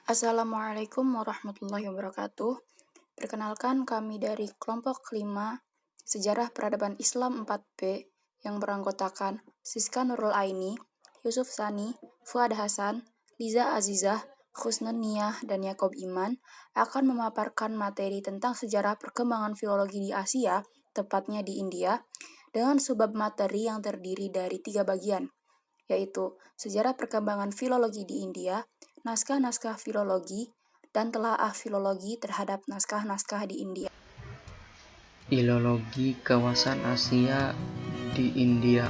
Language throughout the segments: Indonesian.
Assalamualaikum warahmatullahi wabarakatuh. Perkenalkan kami dari kelompok kelima Sejarah Peradaban Islam 4B yang beranggotakan Siska Nurul Aini, Yusuf Sani, Fuad Hasan, Liza Azizah, Khusnun Niyah, dan Yakob Iman akan memaparkan materi tentang sejarah perkembangan filologi di Asia, tepatnya di India, dengan subbab materi yang terdiri dari 3 bagian, yaitu sejarah perkembangan filologi di India, naskah-naskah filologi, dan telaah filologi terhadap naskah-naskah di India. Filologi kawasan Asia di India.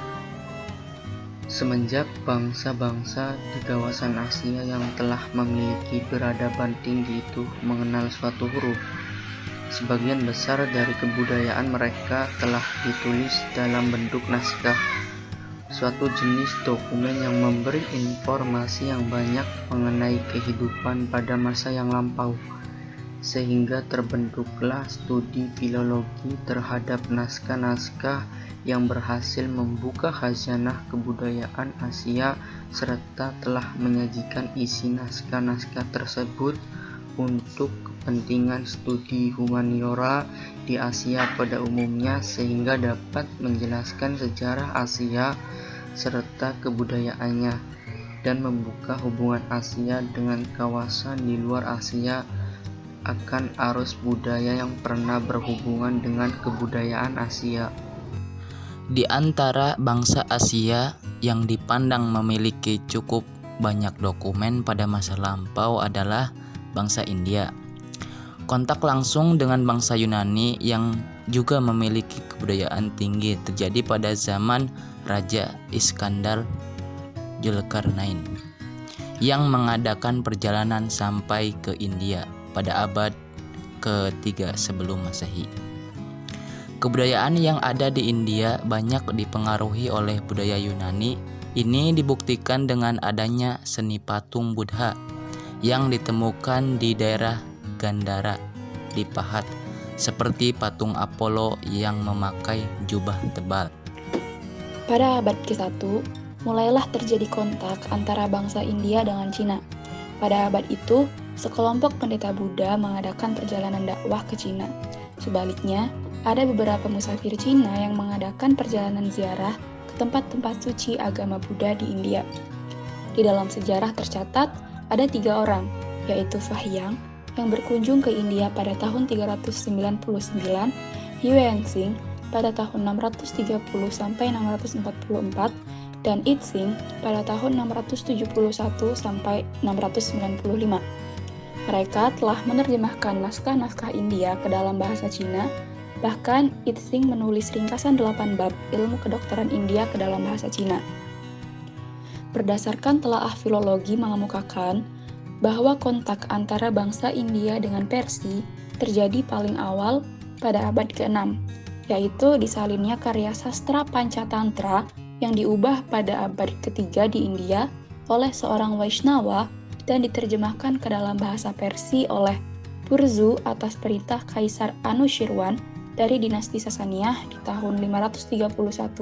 Semenjak bangsa-bangsa di kawasan Asia yang telah memiliki peradaban tinggi itu mengenal suatu huruf, sebagian besar dari kebudayaan mereka telah ditulis dalam bentuk naskah, suatu jenis dokumen yang memberi informasi yang banyak mengenai kehidupan pada masa yang lampau, sehingga terbentuklah studi filologi terhadap naskah-naskah yang berhasil membuka khazanah kebudayaan Asia serta telah menyajikan isi naskah-naskah tersebut untuk kepentingan studi humaniora di Asia pada umumnya, sehingga dapat menjelaskan sejarah Asia serta kebudayaannya dan membuka hubungan Asia dengan kawasan di luar Asia akan arus budaya yang pernah berhubungan dengan kebudayaan Asia. Di antara bangsa Asia yang dipandang memiliki cukup banyak dokumen pada masa lampau adalah bangsa India. Kontak langsung dengan bangsa Yunani yang juga memiliki kebudayaan tinggi terjadi pada zaman Raja Iskandar Zulkarnain yang mengadakan perjalanan sampai ke India pada abad ke-3 sebelum Masehi. Kebudayaan yang ada di India banyak dipengaruhi oleh budaya Yunani. Ini dibuktikan dengan adanya seni patung Buddha yang ditemukan di daerah Gandhara di Pahat, seperti patung Apollo yang memakai jubah tebal. Pada abad ke-1, mulailah terjadi kontak antara bangsa India dengan Cina. Pada abad itu, sekelompok pendeta Buddha mengadakan perjalanan dakwah ke Cina. Sebaliknya, ada beberapa musafir Cina yang mengadakan perjalanan ziarah ke tempat-tempat suci agama Buddha di India. Di dalam sejarah tercatat, ada 3 orang, yaitu Fahyang, yang berkunjung ke India pada tahun 399, Yuengsing pada tahun 630 sampai 644, dan Itsing pada tahun 671 sampai 695. Mereka telah menerjemahkan naskah-naskah India ke dalam bahasa Cina. Bahkan Itsing menulis ringkasan 8 bab ilmu kedokteran India ke dalam bahasa Cina. Berdasarkan telaah filologi mengemukakan bahwa kontak antara bangsa India dengan Persia terjadi paling awal pada abad ke-6, yaitu disalinnya karya sastra Pancatantra yang diubah pada abad ke-3 di India oleh seorang Vaishnava dan diterjemahkan ke dalam bahasa Persia oleh Purzu atas perintah Kaisar Anushirwan dari dinasti Sasaniyah di tahun 531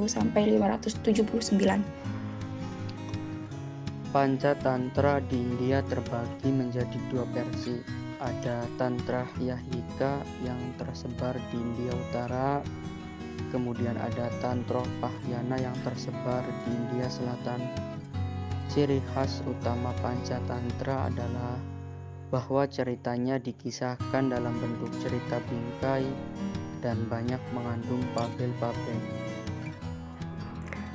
sampai 579. Pancatantra di India terbagi menjadi 2 versi. Ada Tantra Yahika yang tersebar di India Utara, kemudian ada Tantra Pahyana yang tersebar di India Selatan. Ciri khas utama Pancatantra adalah bahwa ceritanya dikisahkan dalam bentuk cerita bingkai dan banyak mengandung fabel-fabel.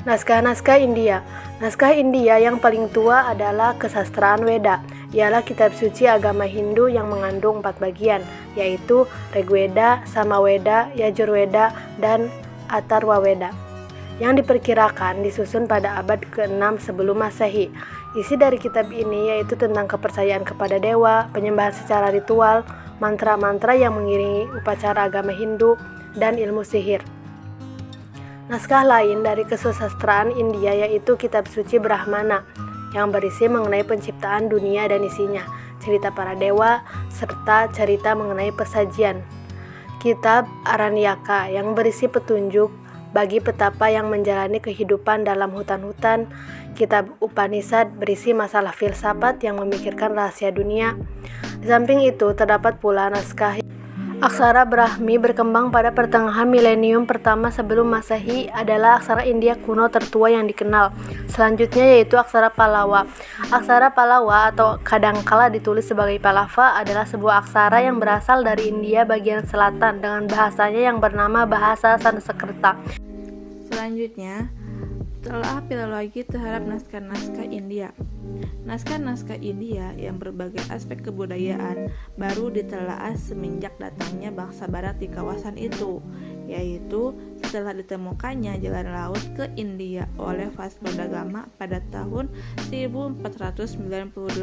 Naskah-naskah India. Naskah India yang paling tua adalah kesastraan Weda. Ialah kitab suci agama Hindu yang mengandung 4 bagian, yaitu Rigveda, Samaveda, Yajurveda, dan Atharvaveda, yang diperkirakan disusun pada abad ke-6 sebelum Masehi. Isi dari kitab ini yaitu tentang kepercayaan kepada dewa, penyembahan secara ritual, mantra-mantra yang mengiringi upacara agama Hindu, dan ilmu sihir. Naskah lain dari kesusastraan India yaitu kitab suci Brahmana yang berisi mengenai penciptaan dunia dan isinya, cerita para dewa, serta cerita mengenai persajian. Kitab Aranyaka yang berisi petunjuk bagi petapa yang menjalani kehidupan dalam hutan-hutan. Kitab Upanishad berisi masalah filsafat yang memikirkan rahasia dunia. Di samping itu, terdapat pula naskah aksara Brahmi berkembang pada pertengahan milenium pertama sebelum Masehi adalah aksara India kuno tertua yang dikenal. Selanjutnya yaitu aksara Pallava. Aksara Pallava atau kadangkala ditulis sebagai Pallava adalah sebuah aksara yang berasal dari India bagian selatan dengan bahasanya yang bernama bahasa Sanskerta. Selanjutnya, telah filologi terhadap naskah-naskah India. Naskah-naskah India yang berbagai aspek kebudayaan baru ditelaah semenjak datangnya bangsa barat di kawasan itu, yaitu setelah ditemukannya jalan laut ke India oleh Vasco da Gama pada tahun 1498.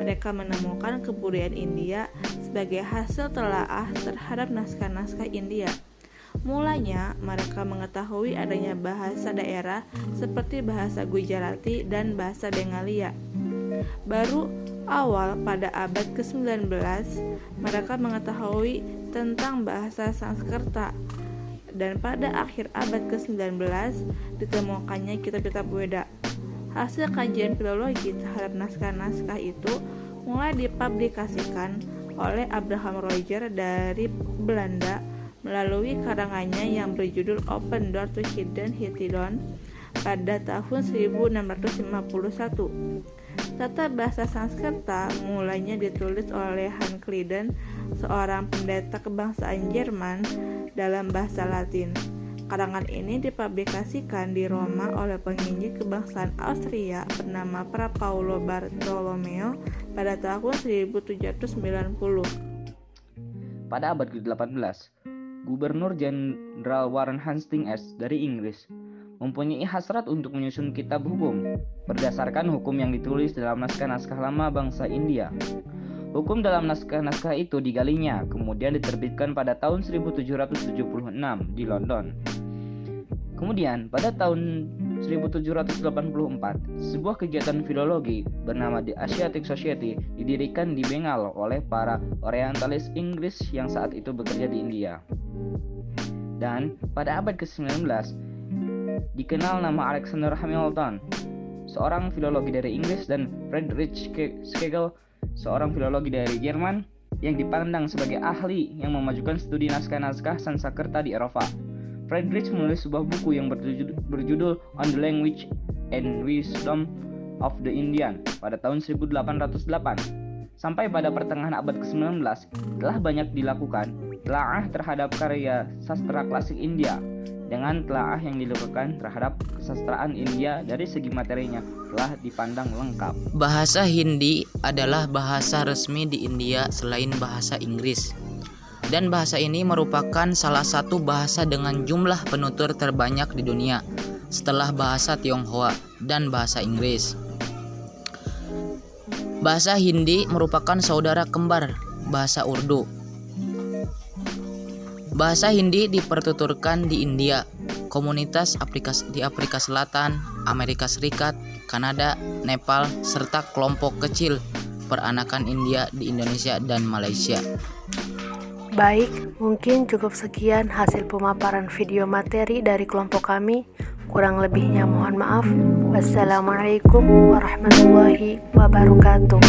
Mereka menemukan kebudayaan India sebagai hasil telaah terhadap naskah-naskah India. Mulanya, mereka mengetahui adanya bahasa daerah seperti bahasa Gujarati dan bahasa Bengalia. Baru awal pada abad ke-19, mereka mengetahui tentang bahasa Sanskerta. Dan pada akhir abad ke-19, ditemukannya kitab-kitab Weda. Hasil kajian filologi terhadap naskah-naskah itu mulai dipublikasikan oleh Abraham Roger dari Belanda melalui karangannya yang berjudul Open Door to Hidden Hittidon pada tahun 1651. Tata bahasa Sanskerta mulanya ditulis oleh Hans Cliden, seorang pendeta kebangsaan Jerman, dalam bahasa Latin. Karangan ini dipublikasikan di Roma oleh penginjil kebangsaan Austria bernama Fra Paolo Bartolomeo pada tahun 1790. Pada abad ke-18, Gubernur Jenderal Warren Hastings dari Inggris mempunyai hasrat untuk menyusun kitab hukum berdasarkan hukum yang ditulis dalam naskah-naskah lama bangsa India. Hukum dalam naskah-naskah itu digalinya, kemudian diterbitkan pada tahun 1776 di London. Kemudian pada tahun 1784, sebuah kegiatan filologi bernama The Asiatic Society didirikan di Bengal oleh para orientalis Inggris yang saat itu bekerja di India. Dan pada abad ke-19, dikenal nama Alexander Hamilton, seorang filologi dari Inggris, dan Friedrich Schlegel, seorang filologi dari Jerman yang dipandang sebagai ahli yang memajukan studi naskah-naskah Sanskerta di Eropa. Friedrich menulis sebuah buku yang berjudul On the Language and Wisdom of the Indian pada tahun 1808. Sampai pada pertengahan abad ke-19 telah banyak dilakukan telaah terhadap karya sastra klasik India. Dengan telaah yang dilakukan terhadap kesastraan India dari segi materinya telah dipandang lengkap. Bahasa Hindi adalah bahasa resmi di India selain bahasa Inggris. Dan bahasa ini merupakan salah satu bahasa dengan jumlah penutur terbanyak di dunia setelah bahasa Tionghoa dan bahasa Inggris. Bahasa Hindi merupakan saudara kembar bahasa Urdu. Bahasa Hindi dipertuturkan di India, komunitas di Afrika Selatan, Amerika Serikat, Kanada, Nepal, serta kelompok kecil peranakan India di Indonesia dan Malaysia. Baik, mungkin cukup sekian hasil pemaparan video materi dari kelompok kami. Kurang lebihnya mohon maaf. Wassalamualaikum warahmatullahi wabarakatuh.